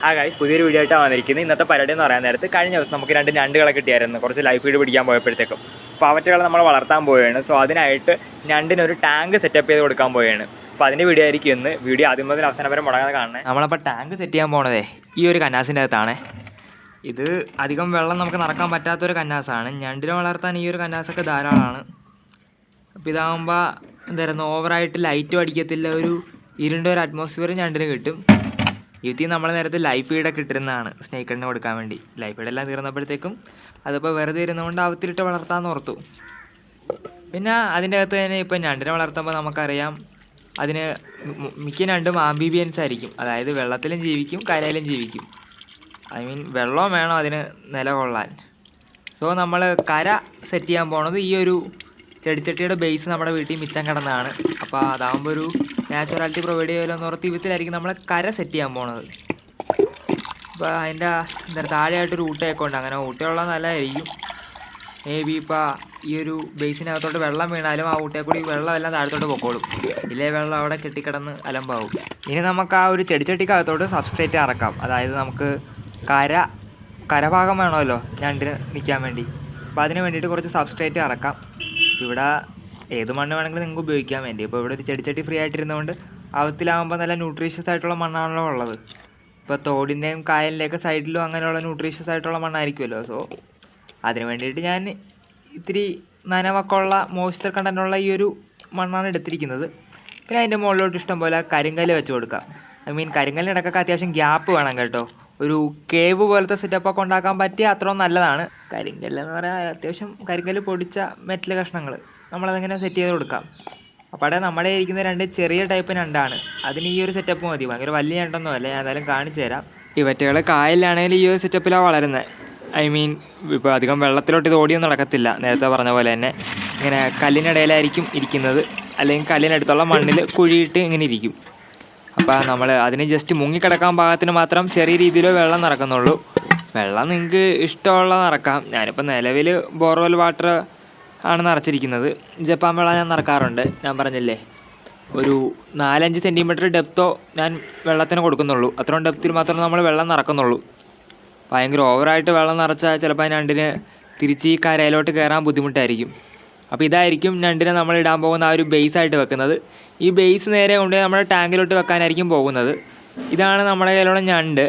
Guys പുതിയൊരു video ആയിട്ടാണ് വന്നിരിക്കുന്നത്. ഇന്നത്തെ പരിപാടി എന്ന് പറയാൻ നേരത്ത് കഴിഞ്ഞ ദിവസം നമുക്ക് 2 ഞണ്ടുകളെ കിട്ടിയായിരുന്നു. കുറച്ച് ലൈഫ് ഫീഡ് പിടിക്കാൻ പോയപ്പോഴത്തേക്കും അപ്പോൾ അവറ്റകളെ നമ്മൾ വളർത്താൻ പോവുകയാണ്. സോ അതിനായിട്ട് ഞണ്ടിനൊരു ടാങ്ക് സെറ്റപ്പ് ചെയ്ത് കൊടുക്കാൻ പോവുകയാണ്. അപ്പോൾ അതിൻ്റെ വീഡിയോ ആയിരിക്കും ഇന്ന്. വീഡിയോ ആദ്യം മുതൽ അവസാനം വരെ മുടങ്ങാതെ കാണണേ. നമ്മളപ്പോൾ ടാങ്ക് സെറ്റ് ചെയ്യാൻ പോണതേ ഈ ഒരു കന്നാസിൻ്റെ അകത്താണ്. ഇത് അധികം വെള്ളം നമുക്ക് നടക്കാൻ പറ്റാത്തൊരു കന്നാസാണ്. ഞണ്ടിനെ വളർത്താൻ ഈ ഒരു കന്നാസൊക്കെ ധാരാളമാണ്. അപ്പോൾ ഇതാകുമ്പോൾ എന്തായിരുന്നു, ഓവറായിട്ട് ലൈറ്റും അടിക്കത്തില്ല, ഒരു ഇരുണ്ട ഒരു അറ്റ്മോസ്ഫിയർ ഞണ്ടിന് കിട്ടും. ഇതിൽ നമ്മൾ നേരത്തെ ലൈഫ് ഫീഡൊക്കെ ഇട്ടിരുന്നതാണ് സ്നേക്കിഡിന് കൊടുക്കാൻ വേണ്ടി. ലൈഫ് ഫീഡെല്ലാം തീർന്നപ്പോഴത്തേക്കും അതിപ്പോൾ വെറുതെ ഇരുന്നുകൊണ്ട് അവത്തിലിട്ട് വളർത്താമെന്ന് ഓർത്തു. പിന്നെ അതിൻ്റെ അകത്ത് തന്നെ ഇപ്പോൾ ഞണ്ടിനെ വളർത്തുമ്പോൾ നമുക്കറിയാം അതിന് മിക്ക ഞണ്ടും ആംബിബിയൻസ് ആയിരിക്കും. അതായത് വെള്ളത്തിലും ജീവിക്കും കരയിലും ജീവിക്കും. വെള്ളവും വേണം അതിന് നിലകൊള്ളാൻ. സോ നമ്മൾ കര സെറ്റ് ചെയ്യാൻ പോണത് ഈ ഒരു ചെടിച്ചട്ടിയുടെ ബേസ് നമ്മുടെ വീട്ടിൽ മിച്ചം കിടന്നതാണ്. അപ്പോൾ അതാകുമ്പോൾ ഒരു നാച്ചുറാലിറ്റി പ്രൊവൈഡ് ചെയ്യുമല്ലോ എന്ന് ഓർത്ത് വിധത്തിലായിരിക്കും നമ്മൾ കര സെറ്റ് ചെയ്യാൻ പോണത്. അപ്പോൾ അതിൻ്റെ എന്താ താഴെയായിട്ടൊരു ഊട്ടയൊക്കെ ഉണ്ട്. അങ്ങനെ ഊട്ടയുള്ള നല്ലതായിരിക്കും. മേ ബി ഇപ്പോൾ ഈ ഒരു ബേസിനകത്തോട്ട് വെള്ളം വീണാലും ആ ഊട്ടയെ കൂടി വെള്ളം എല്ലാം താഴത്തോട്ട് പൊക്കോളും. ഇല്ലേ വെള്ളം അവിടെ കെട്ടിക്കിടന്ന് അലമ്പാവും. ഇനി നമുക്ക് ആ ഒരു ചെടിച്ചട്ടിക്കകത്തോട്ട് സബ്സ്ട്രേറ്റ് ഇറക്കാം. അതായത് നമുക്ക് കരഭാഗം വേണമല്ലോ ഞണ്ടിന് നിൽക്കാൻ വേണ്ടി. അപ്പോൾ അതിന് വേണ്ടിയിട്ട് കുറച്ച് സബ്സ്ട്രേറ്റ് ഇറക്കാം. ഇവിടെ ഏത് മണ്ണ് വേണമെങ്കിലും നിങ്ങൾക്ക് ഉപയോഗിക്കാൻ വേണ്ടി. ഇപ്പോൾ ഇവിടെ ഒരു ചെടിച്ചട്ടി ഫ്രീ ആയിട്ടിരുന്നതുകൊണ്ട് അകത്തിലാകുമ്പോൾ നല്ല ന്യൂട്രീഷ്യസ് ആയിട്ടുള്ള മണ്ണാണല്ലോ ഉള്ളത്. ഇപ്പോൾ തോടിൻ്റെയും കായലിൻ്റെയൊക്കെ സൈഡിലും അങ്ങനെയുള്ള ന്യൂട്രീഷ്യസ് ആയിട്ടുള്ള മണ്ണായിരിക്കുമല്ലോ. സോ അതിന് വേണ്ടിയിട്ട് ഞാൻ ഇത്തിരി നനവൊക്കെ ഉള്ള മോയ്സ്ചർ കണ്ടൻറ്റുള്ള ഈ ഒരു മണ്ണാണ് എടുത്തിരിക്കുന്നത്. പിന്നെ അതിൻ്റെ മുകളിലോട്ട് ഇഷ്ടം പോലെ കരിങ്കല്ല് വെച്ച് കൊടുക്കാം. കരിങ്കല്ലിനിടക്കൊക്കെ അത്യാവശ്യം ഗ്യാപ്പ് വേണം കേട്ടോ. ഒരു കേവ് പോലത്തെ സെറ്റപ്പൊക്കെ ഉണ്ടാക്കാൻ പറ്റിയ അത്രയും നല്ലതാണ്. കരിങ്കല്ലെന്ന് പറയാൻ അത്യാവശ്യം കരിങ്കല്ല് പൊടിച്ച മെറ്റൽ കഷ്ണങ്ങൾ നമ്മളതങ്ങനെ സെറ്റ് ചെയ്ത് കൊടുക്കാം. അപ്പോൾ നമ്മുടെ ഇരിക്കുന്ന 2 ചെറിയ ടൈപ്പ് ഞണ്ടാണ്. അതിന് ഈ ഒരു സെറ്റപ്പ് മതി. ഭയങ്കര വലിയ ഞണ്ടൊന്നും അല്ല. ഞാൻ എന്തായാലും കാണിച്ചു തരാം. ഇവറ്റകൾ കായലിലാണെങ്കിൽ ഈ ഒരു സെറ്റപ്പിലാണ് വളരുന്നത്. ഇപ്പോൾ അധികം വെള്ളത്തിലോട്ട് ഇത് ഓടിയൊന്നും നടക്കത്തില്ല. നേരത്തെ പറഞ്ഞ പോലെ തന്നെ ഇങ്ങനെ കല്ലിനിടയിലായിരിക്കും ഇരിക്കുന്നത്. അല്ലെങ്കിൽ കല്ലിനടുത്തുള്ള മണ്ണിൽ കുഴിയിട്ട് ഇങ്ങനെ ഇരിക്കും. അപ്പോൾ നമ്മൾ അതിന് ജസ്റ്റ് മുങ്ങിക്കിടക്കാൻ പാകത്തിന് മാത്രം ചെറിയ രീതിയിൽ വെള്ളം നിറക്കുന്നുള്ളൂ. വെള്ളം നിങ്ങൾക്ക് ഇഷ്ടമുള്ളത് നിറക്കാം. ഞാനിപ്പോൾ നിലവിൽ ബോർവെൽ വാട്ടർ ആണ് നിറച്ചിരിക്കുന്നത്. ജപ്പാൻ വെള്ളം ഞാൻ നിറക്കാറുണ്ട്. ഞാൻ പറഞ്ഞില്ലേ, ഒരു 4-5 സെൻറ്റിമീറ്റർ ഡെപ്തോ ഞാൻ വെള്ളത്തിന് കൊടുക്കുന്നുള്ളൂ. അത്രയും ഡെപ്തിൽ മാത്രമേ നമ്മൾ വെള്ളം നിറക്കുന്നുള്ളൂ. ഭയങ്കര ഓവറായിട്ട് വെള്ളം നിറച്ചാൽ ചിലപ്പോൾ ഞണ്ടിന് തിരിച്ച് ഈ കരയിലോട്ട് കയറാൻ ബുദ്ധിമുട്ടായിരിക്കും. അപ്പോൾ ഇതായിരിക്കും ഞണ്ടിനെ നമ്മൾ ഇടാൻ പോകുന്ന ആ ഒരു ബേസായിട്ട് വെക്കുന്നത്. ഈ ബേസ് നേരെ കൊണ്ടുപോയി നമ്മുടെ ടാങ്കിലോട്ട് വെക്കാനായിരിക്കും പോകുന്നത്. ഇതാണ് നമ്മുടെ കയ്യിലുള്ള ഞണ്ട്.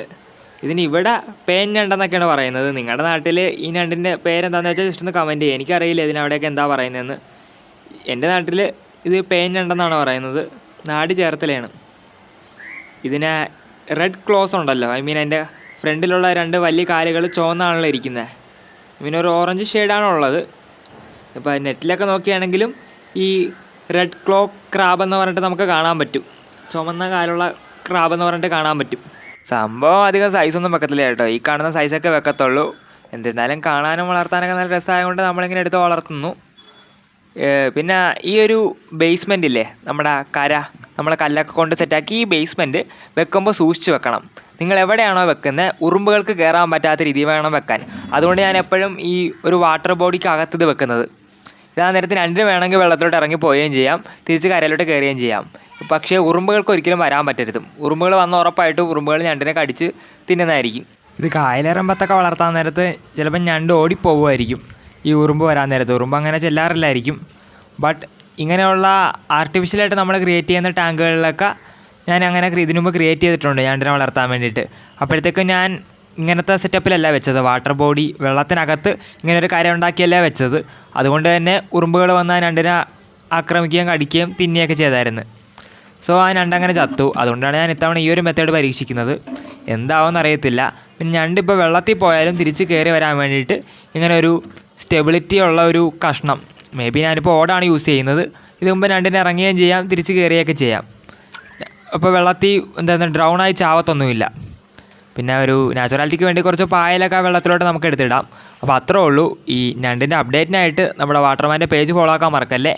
ഇതിന് ഇവിടെ പേൻ ഞണ്ടെന്നൊക്കെയാണ് പറയുന്നത്. നിങ്ങളുടെ നാട്ടിൽ ഈ ഞണ്ടിൻ്റെ പേരെന്താണെന്ന് വെച്ചാൽ ജസ്റ്റ് ഒന്ന് കമൻറ്റ് ചെയ്യുക. എനിക്കറിയില്ല ഇതിനവിടെയൊക്കെ എന്താ പറയുന്നതെന്ന്. എൻ്റെ നാട്ടിൽ ഇത് പേൻ ഞണ്ടെന്നാണ് പറയുന്നത്. നാട് ചേർത്തലയാണ്. ഇതിന് റെഡ് ക്ലോസ് ഉണ്ടല്ലോ. അതിൻ്റെ ഫ്രണ്ടിലുള്ള 2 വലിയ കാലുകൾ ചുവന്നാണല്ലോ ഇരിക്കുന്നത്. ഒരു ഓറഞ്ച് ഷെയ്ഡാണുള്ളത്. ഇപ്പോൾ നെറ്റിലൊക്കെ നോക്കുകയാണെങ്കിലും ഈ റെഡ് ക്ലോ ക്രാബ് എന്ന് പറഞ്ഞിട്ട് നമുക്ക് കാണാൻ പറ്റും. ചുമന്ന കാലുള്ള ക്രാബ് എന്ന് പറഞ്ഞിട്ട് കാണാൻ പറ്റും. സംഭവം അധികം സൈസൊന്നും വെക്കത്തില്ല കേട്ടോ. ഈ കാണുന്ന സൈസൊക്കെ വെക്കത്തുള്ളൂ. എന്നിരുന്നാലും കാണാനും വളർത്താനൊക്കെ നല്ല രസമായതുകൊണ്ട് നമ്മളിങ്ങനെ എടുത്ത് വളർത്തുന്നു. പിന്നെ ഈ ഒരു ബേസ്മെൻ്റ് ഇല്ലേ, നമ്മുടെ നമ്മളെ കല്ലൊക്കെ കൊണ്ട് സെറ്റാക്കി ഈ ബേസ്മെൻറ്റ് വെക്കുമ്പോൾ സൂക്ഷിച്ച് വെക്കണം. നിങ്ങൾ എവിടെയാണോ വെക്കുന്നത് ഉറുമ്പുകൾക്ക് കയറാൻ പറ്റാത്ത രീതിയിൽ വേണം വെക്കാൻ. അതുകൊണ്ട് ഞാൻ എപ്പോഴും ഈ ഒരു വാട്ടർ ബോഡിക്ക് അകത്തത് വെക്കുന്നത്. ഇതാ നേരത്തിന് രണ്ടിന് വേണമെങ്കിൽ വെള്ളത്തിലോട്ട് ഇറങ്ങി പോവുകയും ചെയ്യാം, തിരിച്ച് കരയിലോട്ട് കയറുകയും ചെയ്യാം. പക്ഷേ ഉറുമ്പുകൾക്ക് ഒരിക്കലും വരാൻ പറ്റരുത്. ഉറുമ്പുകൾ വന്ന ഉറപ്പായിട്ടും ഉറുമ്പുകൾ ഞണ്ടിനെ കടിച്ച് തിന്നുന്നതായിരിക്കും. ഇത് കായലിറമ്പത്തൊക്കെ വളർത്താൻ നേരത്ത് ചിലപ്പോൾ ഞണ്ട് ഓടിപ്പോവുമായിരിക്കും ഈ ഉറുമ്പ് വരാൻ നേരത്ത്. ഉറുമ്പ് അങ്ങനെ ചെല്ലാറില്ലായിരിക്കും. ബട്ട് ഇങ്ങനെയുള്ള ആർട്ടിഫിഷ്യലായിട്ട് നമ്മൾ ക്രിയേറ്റ് ചെയ്യുന്ന ടാങ്കുകളിലൊക്കെ ഞാൻ അങ്ങനെ ഇതിനു മുമ്പ് ക്രിയേറ്റ് ചെയ്തിട്ടുണ്ട് ഞണ്ടിനെ വളർത്താൻ വേണ്ടിയിട്ട്. അപ്പോഴത്തേക്കും ഞാൻ ഇങ്ങനത്തെ സെറ്റപ്പിലല്ല വെച്ചത്. വാട്ടർ ബോഡി വെള്ളത്തിനകത്ത് ഇങ്ങനെ ഒരു കര ഉണ്ടാക്കിയല്ല വെച്ചത്. അതുകൊണ്ട് തന്നെ ഉറുമ്പുകൾ വന്ന് ആ ഞണ്ടിനെ ആക്രമിക്കുകയും കടിക്കുകയും തിന്നുകയൊക്കെ ചെയ്തായിരുന്നു. സോ ആ ഞണ്ടങ്ങനെ ചത്തു. അതുകൊണ്ടാണ് ഞാൻ ഇത്തവണ ഈ ഒരു മെത്തേഡ് പരീക്ഷിക്കുന്നത്. എന്താവുമെന്ന് അറിയത്തില്ല. പിന്നെ ഞണ്ടിപ്പോൾ വെള്ളത്തിൽ പോയാലും തിരിച്ച് കയറി വരാൻ വേണ്ടിയിട്ട് ഇങ്ങനെ ഒരു സ്റ്റെബിലിറ്റി ഉള്ള ഒരു കഷ്ണം, മേ ബി ഞാനിപ്പോൾ ഓടാണ് യൂസ് ചെയ്യുന്നത്. ഇത് മുമ്പ് ഞണ്ടിനെ ഇറങ്ങുകയും ചെയ്യാം, തിരിച്ച് കയറുകയൊക്കെ ചെയ്യാം. അപ്പോൾ വെള്ളത്തിൽ ഡ്രൗണായി ചാവത്തൊന്നുമില്ല. പിന്നെ ഒരു നാച്ചുറാലിറ്റിക്ക് വേണ്ടി കുറച്ച് പായലൊക്കെ വെള്ളത്തിലോട്ട് നമുക്ക് എടുത്തിടാം. അപ്പോൾ അത്രേ ഉള്ളൂ. ഈ ഞണ്ടിൻ്റെ അപ്ഡേറ്റിനായിട്ട് നമ്മുടെ വാട്ടർമാൻ്റെ പേജ് ഫോളോ ആക്കാൻ മറക്കല്ലേ.